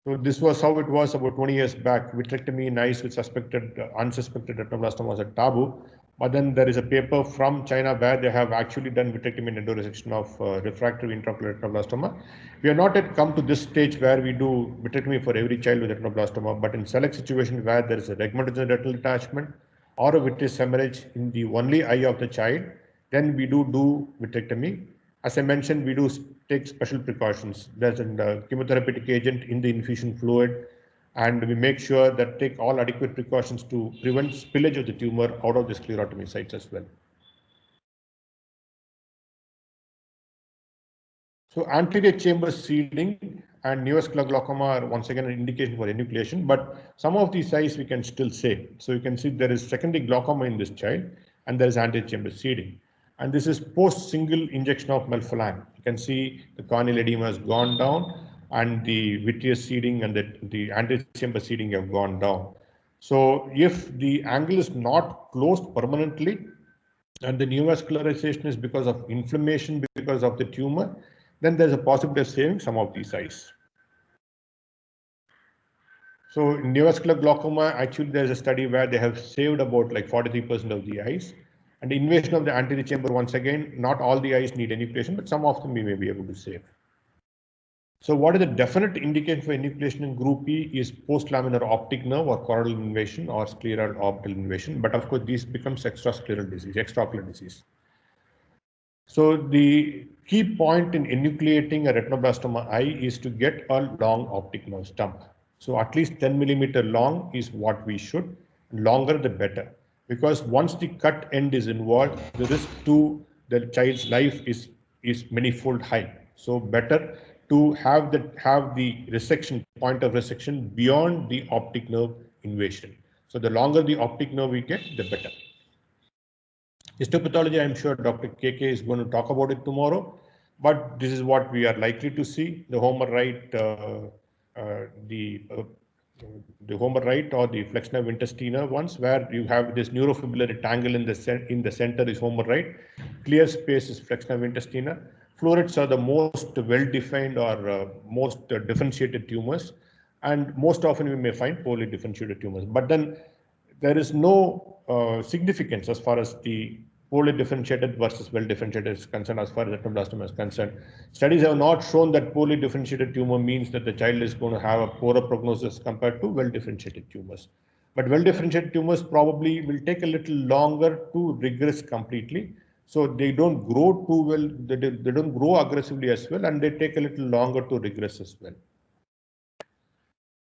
So this was how it was about 20 years back. Vitrectomy in eyes with unsuspected retinoblastoma was a taboo. But then there is a paper from China where they have actually done vitrectomy and endoresection of refractory intraocular retinoblastoma. We have not yet come to this stage where we do vitrectomy for every child with retinoblastoma, but in select situations where there is a regmental retinal detachment or a vitreous hemorrhage in the only eye of the child, then we do vitrectomy. As I mentioned, we do take special precautions. There's a chemotherapeutic agent in the infusion fluid, and we make sure that take all adequate precautions to prevent spillage of the tumor out of the sclerotomy sites as well. So anterior chamber seeding and neovascular glaucoma are once again an indication for enucleation, but some of these eyes we can still save. So you can see there is secondary glaucoma in this child, and there is anterior chamber seeding. And this is post single injection of melphalan. You can see the corneal edema has gone down, and the vitreous seeding and the anterior chamber seeding have gone down. So if the angle is not closed permanently, and the neovascularization is because of inflammation, because of the tumor, then there's a possibility of saving some of these eyes. So in neovascular glaucoma, actually there's a study where they have saved about like 43% of the eyes. And the invasion of the anterior chamber, once again, not all the eyes need enucleation, but some of them we may be able to save. So what is the definite indication for enucleation in group E is post-laminar optic nerve or choroidal invasion or scleral orbital invasion. But of course, this becomes extrascleral disease, extraocular disease. So the key point in enucleating a retinoblastoma eye is to get a long optic nerve stump. So at least 10 millimeter long is what we should, longer the better. Because once the cut end is involved, the risk to the child's life is manifold high. So better to have the resection, point of resection beyond the optic nerve invasion. So the longer the optic nerve we get, the better. Histopathology, I'm sure Dr. KK is going to talk about it tomorrow, but this is what we are likely to see. The Homer right, the Homer right or the flexner intestina ones, where you have this neurofibrillary tangle in the center is Homer right. Clear space is flexner intestina. Florets are the most well-defined or most differentiated tumors, and most often we may find poorly differentiated tumors. But then there is no significance as far as the poorly differentiated versus well differentiated is concerned as far as retinoblastoma is concerned. Studies have not shown that poorly differentiated tumor means that the child is going to have a poorer prognosis compared to well differentiated tumors. But well differentiated tumors probably will take a little longer to regress completely. So they don't grow too well, they don't grow aggressively as well, and they take a little longer to regress as well.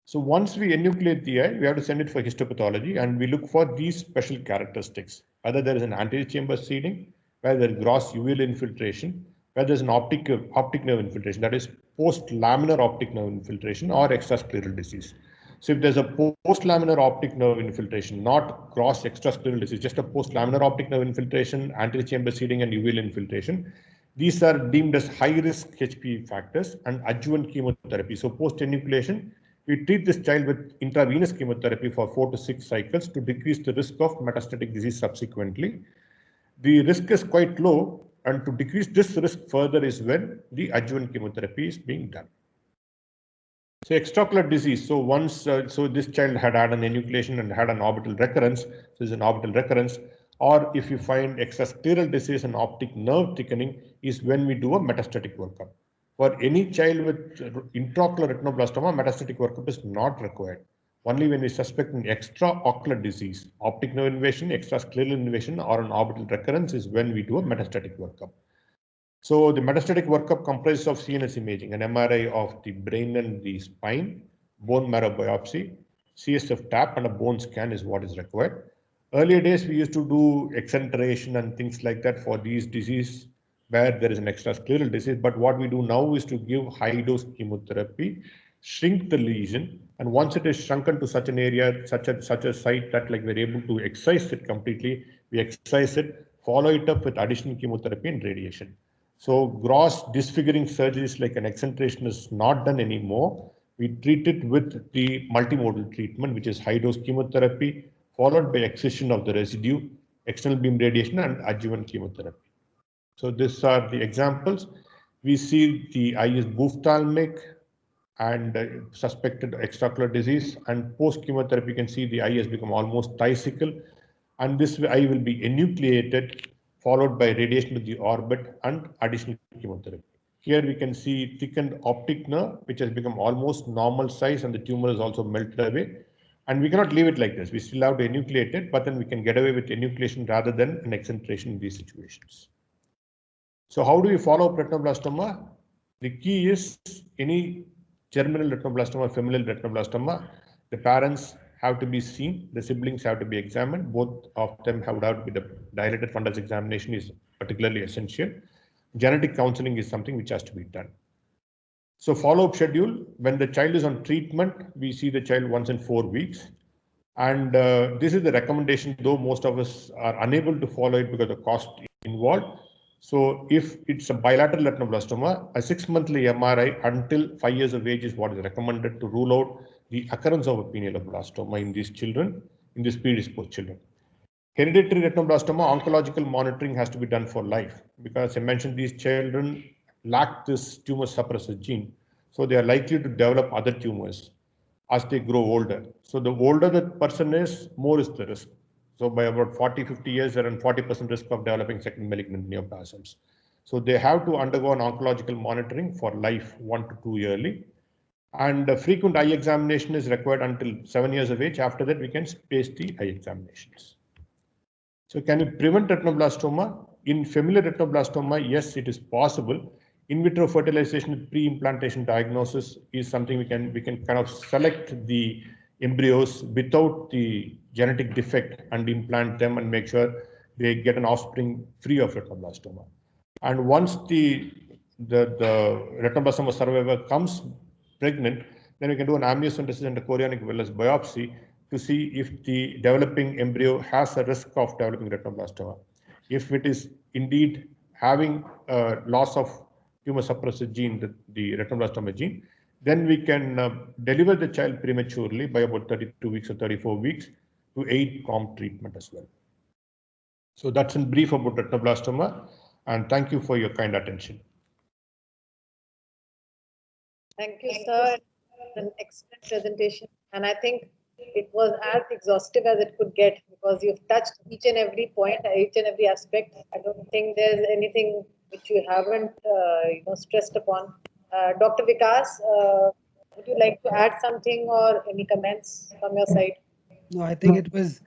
So once we enucleate the eye, we have to send it for histopathology, and we look for these special characteristics. Whether there is an anterior chamber seeding, whether there is gross uveal infiltration, whether there is an optic nerve infiltration, that is post-laminar optic nerve infiltration or extrascleral disease. So if there's a post-laminar optic nerve infiltration, not gross extrascleral disease, just a post-laminar optic nerve infiltration, anterior chamber seeding and uveal infiltration, these are deemed as high-risk HPV factors and adjuvant chemotherapy. So post-enucleation, we treat this child with intravenous chemotherapy for 4 to 6 cycles to decrease the risk of metastatic disease subsequently. The risk is quite low, and to decrease this risk further is when the adjuvant chemotherapy is being done. So extraocular disease. So once, so this child had an enucleation and had an orbital recurrence. So is an orbital recurrence. Or if you find extrascleral disease and optic nerve thickening is when we do a metastatic workup. For any child with intraocular retinoblastoma, metastatic workup is not required. Only when we suspect an extraocular disease, optic nerve invasion, extrascleral invasion, or an orbital recurrence is when we do a metastatic workup. So the metastatic workup comprises of CNS imaging, an MRI of the brain and the spine, bone marrow biopsy, CSF tap, and a bone scan is what is required. Earlier days, we used to do exenteration and things like that for these diseases where there is an extrascleral disease. But what we do now is to give high-dose chemotherapy, shrink the lesion, and once it is shrunken to such an area, such a site that like we're able to excise it completely, we excise it, follow it up with additional chemotherapy and radiation. So gross disfiguring surgeries like an exenteration is not done anymore. We treat it with the multimodal treatment, which is high-dose chemotherapy, followed by excision of the residue, external beam radiation, and adjuvant chemotherapy. So these are the examples. We see the eye is ophthalmic and suspected extraocular disease, and post-chemotherapy you can see the eye has become almost tricycle, and this eye will be enucleated, followed by radiation to the orbit and additional chemotherapy. Here we can see thickened optic nerve, which has become almost normal size, and the tumor is also melted away. And we cannot leave it like this. We still have to enucleate it, but then we can get away with enucleation rather than an exenteration in these situations. So how do we follow up retinoblastoma? The key is any germinal retinoblastoma, familial retinoblastoma, the parents have to be seen, the siblings have to be examined, both of them would have to be the dilated fundus examination is particularly essential. Genetic counseling is something which has to be done. So follow-up schedule, when the child is on treatment, we see the child once in 4 weeks. And this is the recommendation, though most of us are unable to follow it because of the cost involved. So if it's a bilateral retinoblastoma, a 6-monthly MRI until 5 years of age is what is recommended to rule out the occurrence of a pinealoblastoma in these children, in these predisposed children. Hereditary retinoblastoma, oncological monitoring has to be done for life because I mentioned these children lack this tumor suppressor gene. So they are likely to develop other tumors as they grow older. So the older the person is, more is the risk. So by about 40, 50 years, they're in 40% risk of developing second malignant neoplasms. So they have to undergo an oncological monitoring for life 1 to 2 yearly. And frequent eye examination is required until 7 years of age. After that, we can space the eye examinations. So can you prevent retinoblastoma? In familial retinoblastoma, yes, it is possible. In vitro fertilization with pre-implantation diagnosis is something we can kind of select the embryos without the genetic defect and implant them and make sure they get an offspring free of retinoblastoma. And once the retinoblastoma survivor comes pregnant, then we can do an amniocentesis and a chorionic villus biopsy to see if the developing embryo has a risk of developing retinoblastoma. If it is indeed having loss of tumor suppressor gene, the retinoblastoma gene, then we can deliver the child prematurely by about 32 weeks or 34 weeks to aid prompt treatment as well. So that's in brief about retinoblastoma, and thank you for your kind attention. Thank you, sir. An excellent presentation, and I think it was as exhaustive as it could get because you've touched each and every point, each and every aspect. I don't think there's anything which you haven't, stressed upon. Dr. Vikas, would you like to add something or any comments from your side? No, I think it was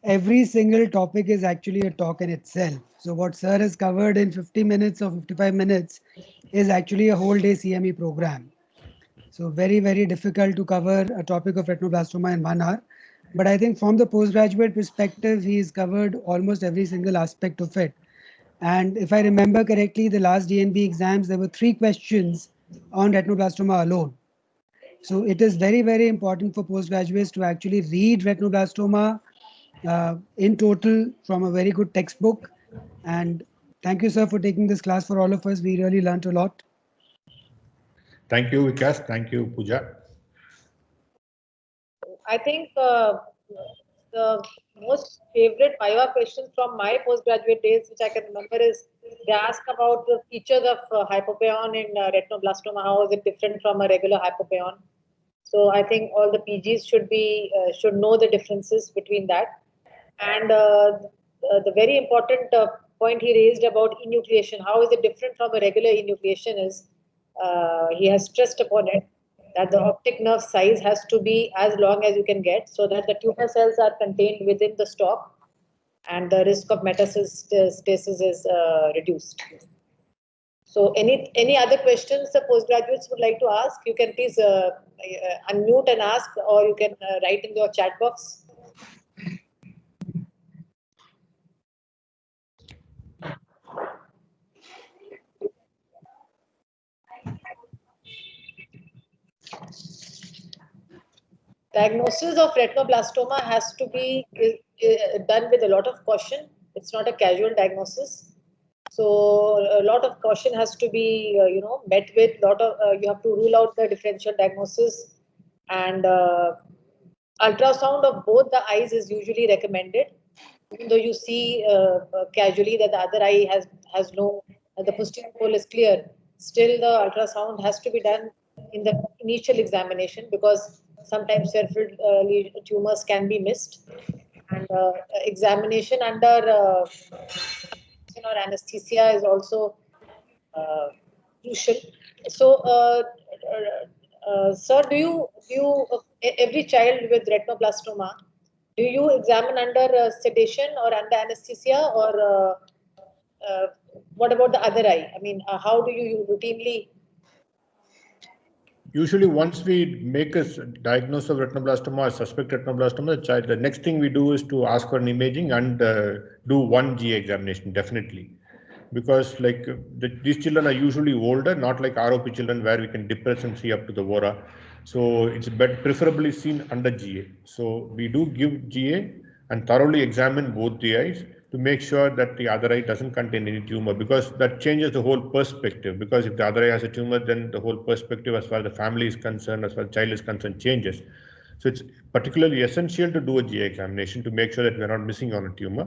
every single topic is actually a talk in itself. So what sir has covered in 50 minutes or 55 minutes is actually a whole day CME program. So very, very difficult to cover a topic of retinoblastoma in 1 hour. But I think from the postgraduate perspective, he's covered almost every single aspect of it. And if I remember correctly, the last DNB exams, there were 3 questions on retinoblastoma alone. So it is very, very important for postgraduates to actually read retinoblastoma in total from a very good textbook. And thank you, sir, for taking this class for all of us. We really learned a lot. Thank you, Vikas. Thank you, Pooja. I think the most favorite Viva questions from my postgraduate days, which I can remember, is they ask about the features of hypopaeon in retinoblastoma. How is it different from a regular hypopaeon? So I think all the PGs should know the differences between that. And the very important point he raised about enucleation, how is it different from a regular enucleation, is he has stressed upon it that the optic nerve size has to be as long as you can get so that the tumor cells are contained within the stalk and the risk of metastasis is reduced. So any other questions the postgraduates would like to ask, you can please unmute and ask, or you can write in your chat box. Diagnosis of retinoblastoma has to be done with a lot of caution. It's not a casual diagnosis. So a lot of caution has to be, met with. You have to rule out the differential diagnosis, and ultrasound of both the eyes is usually recommended. Even though you see casually that the other eye has no, the posterior pole is clear, still the ultrasound has to be done in the initial examination because sometimes peripheral tumors can be missed, and examination under or anesthesia is also crucial. So, sir, do you every child with retinoblastoma, do you examine under sedation or under anesthesia, or what about the other eye? I mean, how do you routinely? Usually, once we make a diagnosis of retinoblastoma or suspect retinoblastoma, the next thing we do is to ask for an imaging and do one GA examination, definitely. Because these children are usually older, not like ROP children where we can depress and see up to the vora. So it's preferably seen under GA. So we do give GA and thoroughly examine both the eyes to make sure that the other eye doesn't contain any tumor, because that changes the whole perspective. Because if the other eye has a tumor, then the whole perspective as far as the family is concerned, as far as the child is concerned, changes. So it's particularly essential to do a GI examination to make sure that we're not missing on a tumor.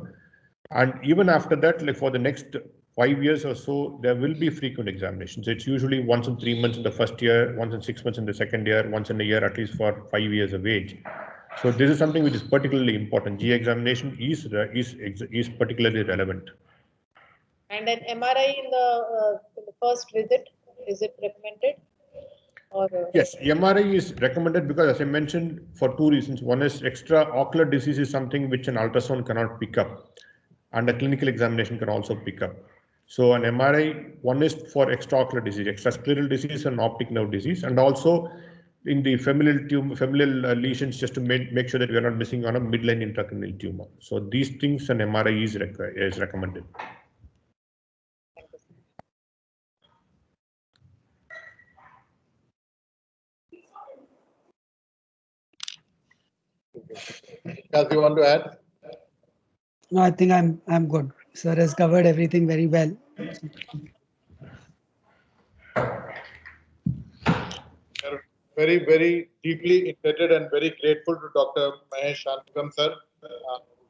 And even after that, like for the next 5 years or so, there will be frequent examinations. It's usually once in 3 months in the first year, once in 6 months in the second year, once in a year, at least for 5 years of age. So this is something which is particularly important. GI examination is particularly relevant. And an MRI in the first visit, is it recommended? Or, Yes, MRI is recommended because, as I mentioned, for two reasons. One is extraocular disease is something which an ultrasound cannot pick up, and a clinical examination can also pick up. So an MRI, one is for extraocular disease, extrascleral disease and optic nerve disease, and also in the familial lesions, just to make sure that we are not missing on a midline intracranial tumor. So these things, an MRI is recommended. As you want to add? No, I think I'm good. Sir has covered everything very well. Very, very deeply indebted and very grateful to Dr. Mahesh Shanmugam sir, who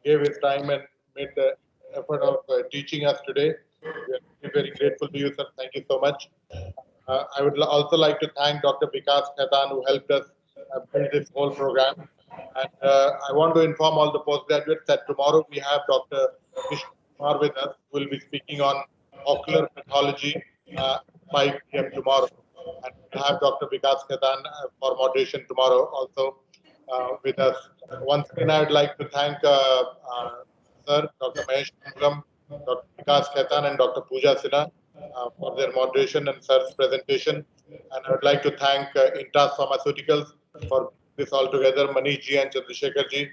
gave his time and made the effort of teaching us today. We are very, very grateful to you, sir. Thank you so much. I would also like to thank Dr. Vikas Khaitan, who helped us build this whole program. And I want to inform all the postgraduates that tomorrow we have Dr. Vishnu Kumar with us, who will be speaking on ocular pathology 5 p.m. tomorrow. And we'll have Dr. Vikas Khaitan for moderation tomorrow also with us. Once again, I would like to thank Sir, Dr. Mahesh Shanmugam, Dr. Vikas Khaitan, and Dr. Pooja Sinha for their moderation and Sir's presentation. And I would like to thank Intas Pharmaceuticals for this all together, Manish ji and Chandrasekhar ji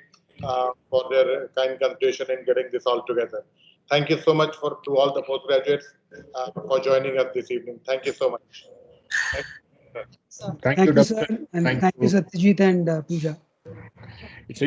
for their kind consideration in getting this all together. Thank you so much to all the postgraduates for joining us this evening. Thank you so much. Thank you, Doctor. sir. And thank you, Satyajit and Pooja. It's